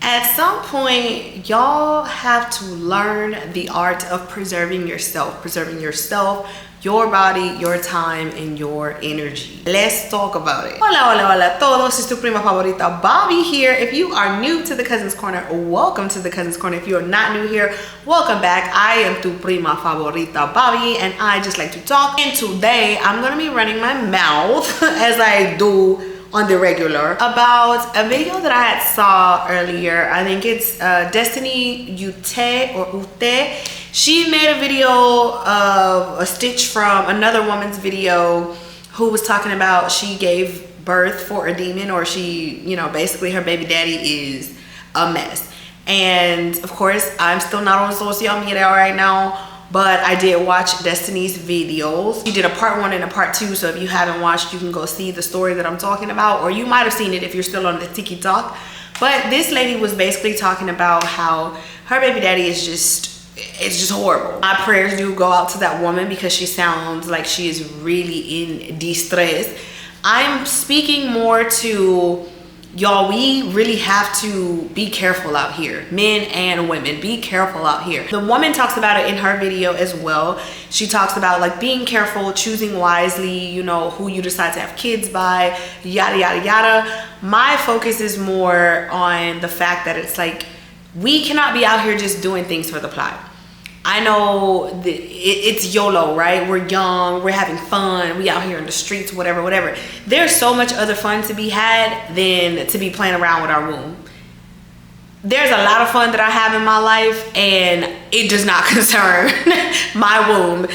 At some point, y'all have to learn the art of preserving yourself, your body, your time, and your energy. Let's talk about it. Hola, hola, hola todos. Es tu prima favorita, Bobby here. If you are new to the Cousins Corner, welcome to the Cousins Corner. If you're not new here, welcome back. I am tu prima favorita, Bobby, and I just like to talk. And today, I'm gonna be running my mouth as I do on the regular about a video that I had saw earlier. I think it's Destiny Ute or Ute. She made a video of a stitch from another woman's video who was talking about she gave birth for a demon, or she, you know, basically her baby daddy is a mess. And of course, I'm still not on social media right now, but I did watch Destiny's videos. She did a part 1 and a part 2, so if you haven't watched, you can go see the story that I'm talking about, or you might have seen it if you're still on the TikTok. But this lady was basically talking about how her baby daddy is it's just horrible. My prayers do go out to that woman because she sounds like she is really in distress. I'm speaking more to y'all. We really have to be careful out here, men and women. Be careful out here. The woman talks about it in her video as well. She talks about like being careful, choosing wisely, you know, who you decide to have kids by, yada yada yada. My focus is more on the fact that it's like we cannot be out here just doing things for the plot. I know it's YOLO, right? We're young, we're having fun, we out here in the streets, whatever, whatever. There's so much other fun to be had than to be playing around with our womb. There's a lot of fun that I have in my life, and it does not concern my womb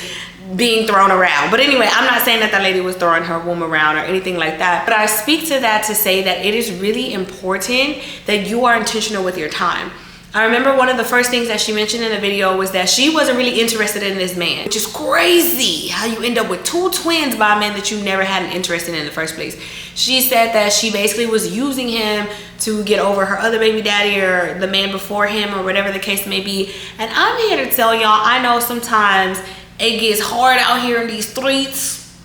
being thrown around. But anyway, I'm not saying that that lady was throwing her womb around or anything like that, but I speak to that to say that it is really important that you are intentional with your time. I remember one of the first things that she mentioned in the video was that she wasn't really interested in this man, which is crazy how you end up with 2 twins by a man that you never had an interest in the first place. She said that she basically was using him to get over her other baby daddy or the man before him or whatever the case may be. And I'm here to tell y'all, I know sometimes it gets hard out here in these streets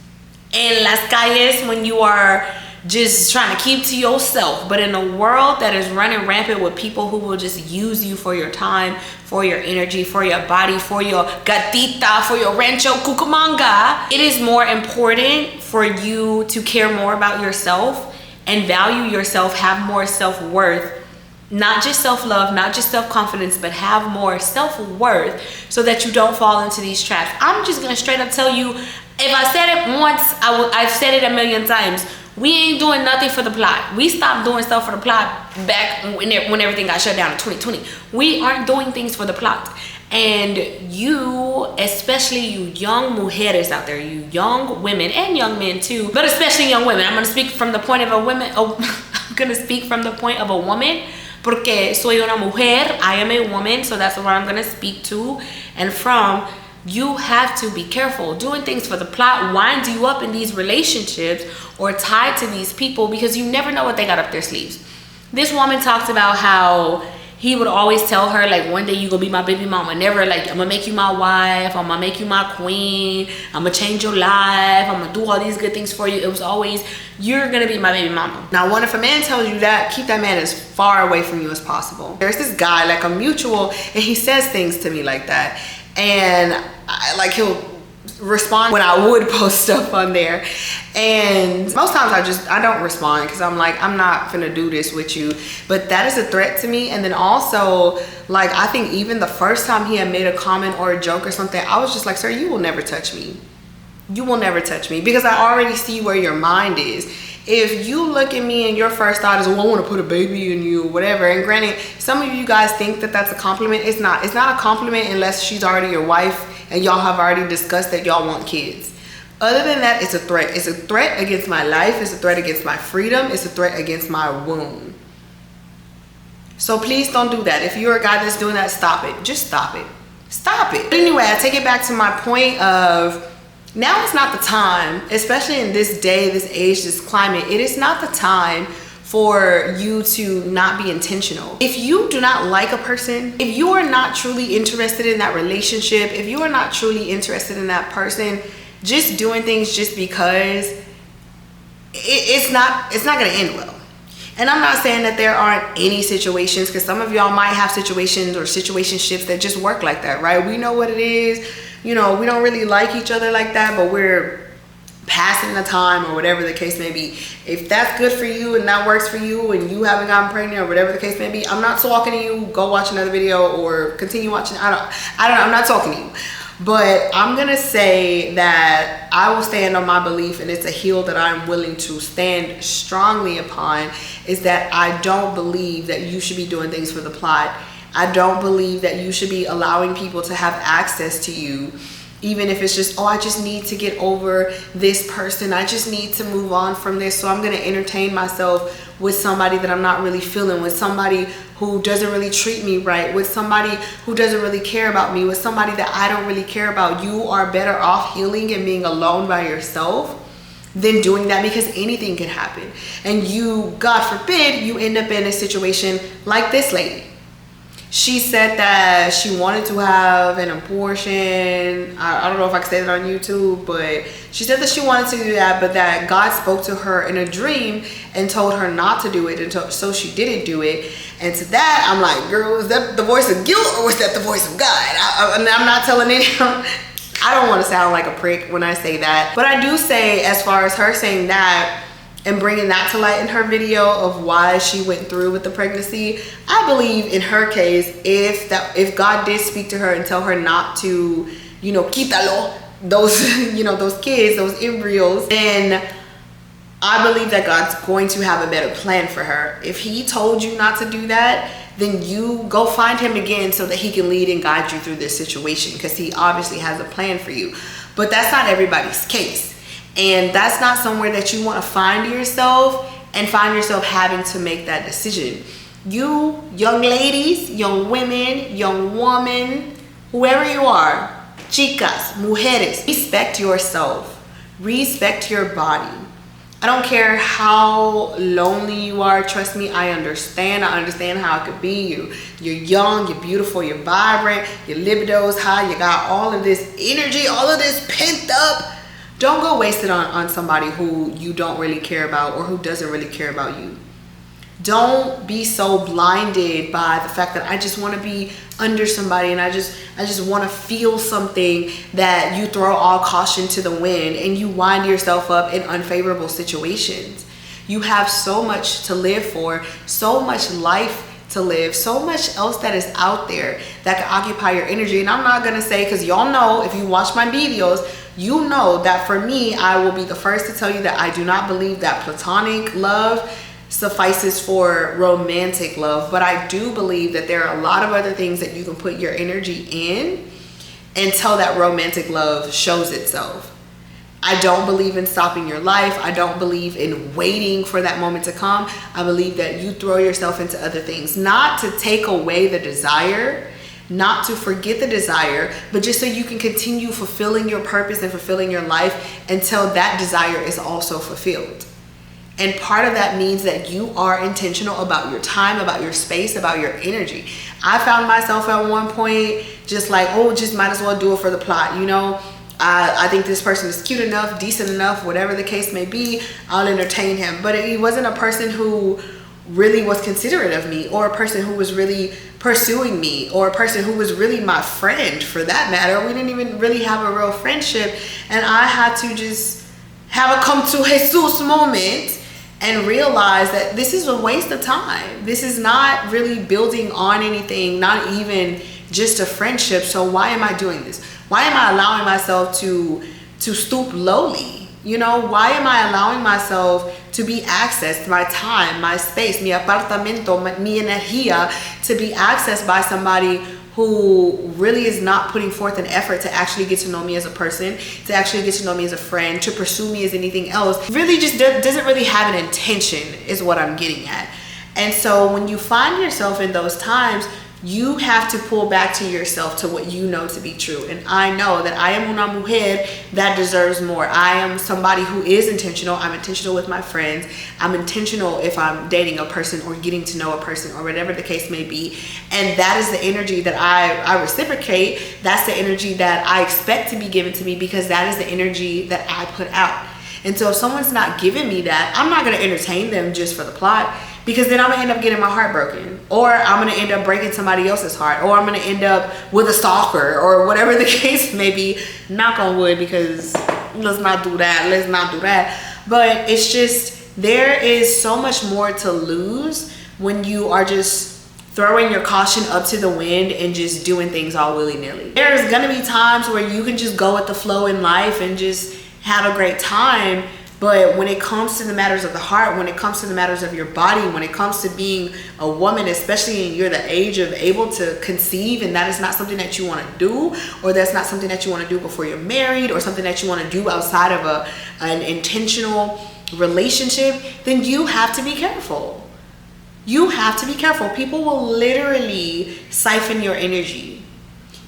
and las calles when you are just trying to keep to yourself. But in a world that is running rampant with people who will just use you for your time, for your energy, for your body, for your gatita, for your rancho cucamonga, it is more important for you to care more about yourself and value yourself, have more self-worth, not just self-love, not just self-confidence, but have more self-worth so that you don't fall into these traps. I'm just gonna straight up tell you, if I said it once, I've said it a million times. We ain't doing nothing for the plot. We stopped doing stuff for the plot back when everything got shut down in 2020. We aren't doing things for the plot. And you, especially you young mujeres out there, you young women and young men too, but especially young women. I'm gonna speak from the point of a woman. I'm gonna speak from the point of a woman, porque soy una mujer. I am a woman, so that's what I'm gonna speak to and from. You have to be careful. Doing things for the plot winds you up in these relationships or tied to these people because you never know what they got up their sleeves. This woman talks about how he would always tell her, like, one day you gonna be my baby mama. Never like, I'm gonna make you my wife, I'm gonna make you my queen, I'm gonna change your life, I'm gonna do all these good things for you. It was always, you're gonna be my baby mama. Now, if a man tells you that, keep that man as far away from you as possible. There's this guy, like a mutual, and he says things to me like that. And he'll respond when I would post stuff on there, and most times I don't respond because I'm like, I'm not gonna do this with you. But that is a threat to me. And then also, like, I think even the first time he had made a comment or a joke or something, I was just like, sir, you will never touch me. You will never touch me, because I already see where your mind is. If you look at me and your first thought is, well, I want to put a baby in you, whatever. And granted, some of you guys think that that's a compliment. It's not. It's not a compliment unless she's already your wife and y'all have already discussed that y'all want kids. Other than that, it's a threat. It's a threat against my life. It's a threat against my freedom. It's a threat against my womb. So please don't do that. If you're a guy that's doing that, stop it. Just stop it. Stop it. But anyway, I take it back to my point of, now is not the time, especially in this day, this age, this climate, it is not the time for you to not be intentional. If you do not like a person, if you are not truly interested in that relationship, if you are not truly interested in that person, just doing things just because, it's not gonna end well. And I'm not saying that there aren't any situations, because some of y'all might have situations or situationships that just work like that, right? We know what it is. You know, we don't really like each other like that, but we're passing the time or whatever the case may be. If that's good for you and that works for you and you haven't gotten pregnant or whatever the case may be, I'm not talking to you. Go watch another video or continue watching. I don't know. I'm not talking to you. But I'm going to say that I will stand on my belief, and it's a hill that I'm willing to stand strongly upon, is that I don't believe that you should be doing things for the plot. I don't believe that you should be allowing people to have access to you, even if it's just, oh, I just need to get over this person. I just need to move on from this. So I'm going to entertain myself with somebody that I'm not really feeling, with somebody who doesn't really treat me right, with somebody who doesn't really care about me, with somebody that I don't really care about. You are better off healing and being alone by yourself than doing that, because anything can happen. And you, God forbid, you end up in a situation like this lady. She said that she wanted to have an abortion. I don't know if I can say that on YouTube, but she said that she wanted to do that, but that God spoke to her in a dream and told her not to do it, and so she didn't do it. And to that, I'm like, girl, is that the voice of guilt or was that the voice of God? I'm not telling anyone. I don't want to sound like a prick when I say that, but I do say, as far as her saying that and bringing that to light in her video of why she went through with the pregnancy, I believe in her case, if God did speak to her and tell her not to, you know, quítalo, those, you know, those kids, those embryos, then I believe that God's going to have a better plan for her. If he told you not to do that, then you go find him again so that he can lead and guide you through this situation, because he obviously has a plan for you. But that's not everybody's case. And that's not somewhere that you want to find yourself and find yourself having to make that decision. You, young ladies, young women, young woman, whoever you are, chicas, mujeres, respect yourself, respect your body. I don't care how lonely you are. Trust me, I understand how it could be. You're young, you're beautiful, you're vibrant, your libido's high, you got all of this energy, all of this pent up. Don't go waste it on somebody who you don't really care about or who doesn't really care about you. Don't be so blinded by the fact that I just want to be under somebody and I just want to feel something, that you throw all caution to the wind and you wind yourself up in unfavorable situations. You have so much to live for, so much life to live, so much else that is out there that can occupy your energy. And I'm not gonna say, because y'all know, if you watch my videos, you know that for me, I will be the first to tell you that I do not believe that platonic love suffices for romantic love, but I do believe that there are a lot of other things that you can put your energy in until that romantic love shows itself. I don't believe in stopping your life. I don't believe in waiting for that moment to come. I believe that you throw yourself into other things, not to take away the desire, not to forget the desire, but just so you can continue fulfilling your purpose and fulfilling your life until that desire is also fulfilled. And part of that means that you are intentional about your time, about your space, about your energy. I found myself at one point just like, oh, just might as well do it for the plot, you know? I think this person is cute enough, decent enough, whatever the case may be, I'll entertain him. But he wasn't a person who really was considerate of me, or a person who was really pursuing me, or a person who was really my friend for that matter. We didn't even really have a real friendship. And I had to just have a come to Jesus moment and realize that this is a waste of time. This is not really building on anything, not even just a friendship. So why am I doing this? Why am I allowing myself to stoop lowly? You know, why am I allowing myself to be accessed, my time, my space, mi apartamento, mi energía, to be accessed by somebody who really is not putting forth an effort to actually get to know me as a person, to actually get to know me as a friend, to pursue me as anything else? Really just doesn't really have an intention, is what I'm getting at. And so when you find yourself in those times, you have to pull back to yourself, to what you know to be true. And I know that I am una mujer that deserves more. I am somebody who is intentional. I'm intentional with my friends. I'm intentional if I'm dating a person or getting to know a person or whatever the case may be. And that is the energy that I reciprocate. That's the energy that I expect to be given to me, because that is the energy that I put out. And so if someone's not giving me that, I'm not going to entertain them just for the plot, because then I'm gonna end up getting my heart broken, or I'm gonna end up breaking somebody else's heart, or I'm gonna end up with a stalker, or whatever the case may be. Knock on wood, because let's not do that. But it's just, there is so much more to lose when you are just throwing your caution up to the wind and just doing things all willy-nilly. There's gonna be times where you can just go with the flow in life and just have a great time, but when it comes to the matters of the heart, when it comes to the matters of your body, when it comes to being a woman, especially when you're the age of able to conceive, and that is not something that you want to do, or that's not something that you want to do before you're married, or something that you want to do outside of an intentional relationship, then you have to be careful. You have to be careful. People will literally siphon your energy.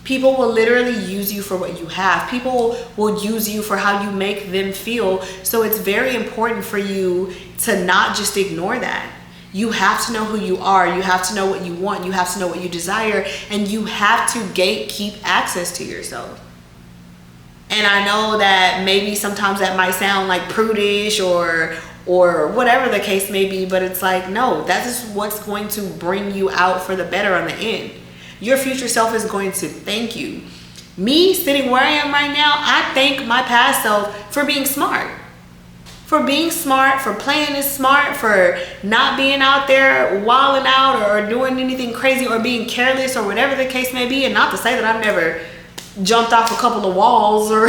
People will literally use you for what you have. People will use you for how you make them feel. So it's very important for you to not just ignore that. You have to know who you are. You have to know what you want. You have to know what you desire. And you have to gatekeep access to yourself. And I know that maybe sometimes that might sound like prudish or whatever the case may be, but it's like, no, that is what's going to bring you out for the better on the end. Your future self is going to thank you. Me sitting where I am right now, I thank my past self for being smart. For being smart, for playing it smart, for not being out there wilding out or doing anything crazy or being careless or whatever the case may be. And not to say that I've never jumped off a couple of walls or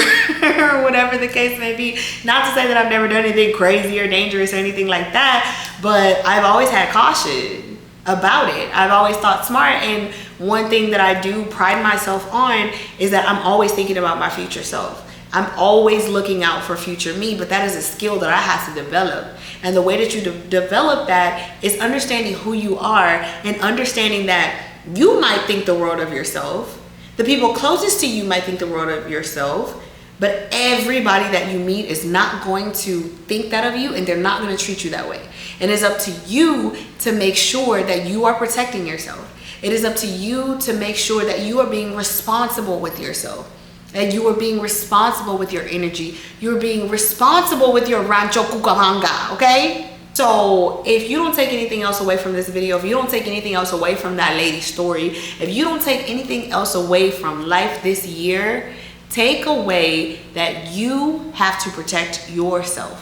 whatever the case may be. Not to say that I've never done anything crazy or dangerous or anything like that, but I've always had caution about it. I've always thought smart, and one thing that I do pride myself on is that I'm always thinking about my future self. I'm always looking out for future me, but that is a skill that I have to develop. And the way that you develop that is understanding who you are and understanding that you might think the world of yourself. The people closest to you might think the world of yourself, but everybody that you meet is not going to think that of you, and they're not going to treat you that way. And it's up to you to make sure that you are protecting yourself. It is up to you to make sure that you are being responsible with yourself, that you are being responsible with your energy. You're being responsible with your rancho cucamonga, okay? So if you don't take anything else away from this video, if you don't take anything else away from that lady's story, if you don't take anything else away from life this year, take away that you have to protect yourself.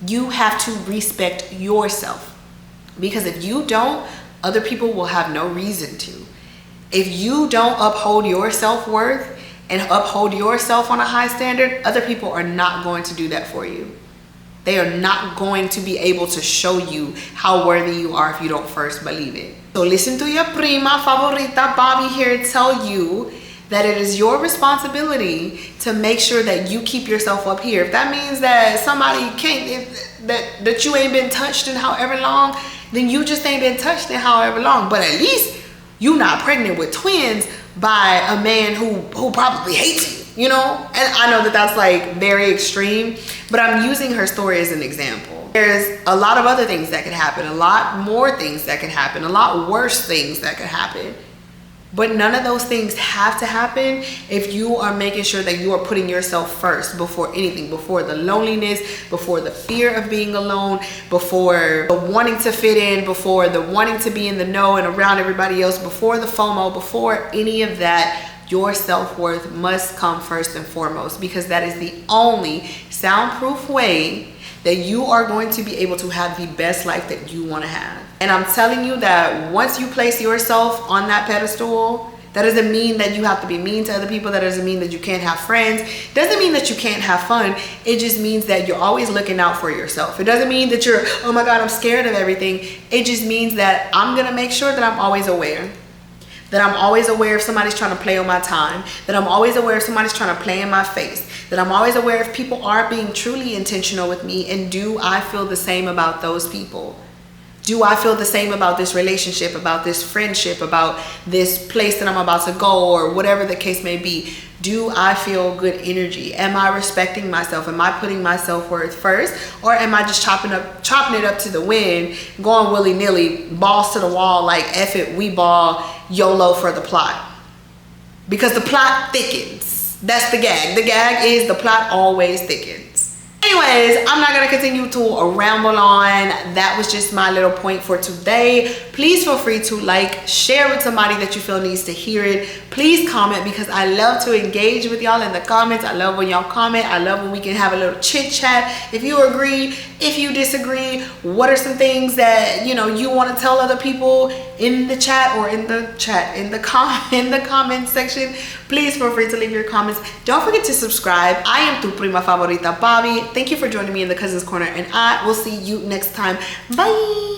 You have to respect yourself. Because if you don't, other people will have no reason to. If you don't uphold your self-worth and uphold yourself on a high standard, other people are not going to do that for you. They are not going to be able to show you how worthy you are if you don't first believe it. So listen to your prima favorita Bobby here tell you that it is your responsibility to make sure that you keep yourself up here. If that means that somebody can't, that you ain't been touched in however long, then you just ain't been touched in however long. But at least you not pregnant with twins by a man who probably hates you. You know, and I know that that's like very extreme, but I'm using her story as an example. There's a lot of other things that could happen, a lot more things that could happen, a lot worse things that could happen. But none of those things have to happen if you are making sure that you are putting yourself first before anything, before the loneliness, before the fear of being alone, before the wanting to fit in, before the wanting to be in the know and around everybody else, before the FOMO, before any of that. Your self-worth must come first and foremost, because that is the only soundproof way that you are going to be able to have the best life that you want to have. And I'm telling you that once you place yourself on that pedestal, that doesn't mean that you have to be mean to other people. That doesn't mean that you can't have friends. It doesn't mean that you can't have fun. It just means that you're always looking out for yourself. It doesn't mean that you're, oh my God, I'm scared of everything. It just means that I'm going to make sure that I'm always aware. That I'm always aware if somebody's trying to play on my time, that I'm always aware if somebody's trying to play in my face, that I'm always aware if people are being truly intentional with me, and do I feel the same about those people? Do I feel the same about this relationship, about this friendship, about this place that I'm about to go, or whatever the case may be? Do I feel good energy? Am I respecting myself? Am I putting my self-worth first? Or am I just chopping it up to the wind, going willy-nilly, balls to the wall, like F it, we ball, YOLO for the plot? Because the plot thickens. That's the gag. The gag is the plot always thickens. Hey Anyways, I'm not gonna continue to ramble on. That was just my little point for today. Please feel free to like, share with somebody that you feel needs to hear it. Please comment, because I love to engage with y'all in the comments. I love when y'all comment. I love when we can have a little chit chat. If you agree, if you disagree, what are some things that you want to tell other people in the chat, or in the comment section. Please feel free to leave your comments. Don't forget to subscribe. I am tu prima favorita, Bobby. Thank you for joining me in the Cousins Corner, and I will see you next time. Bye.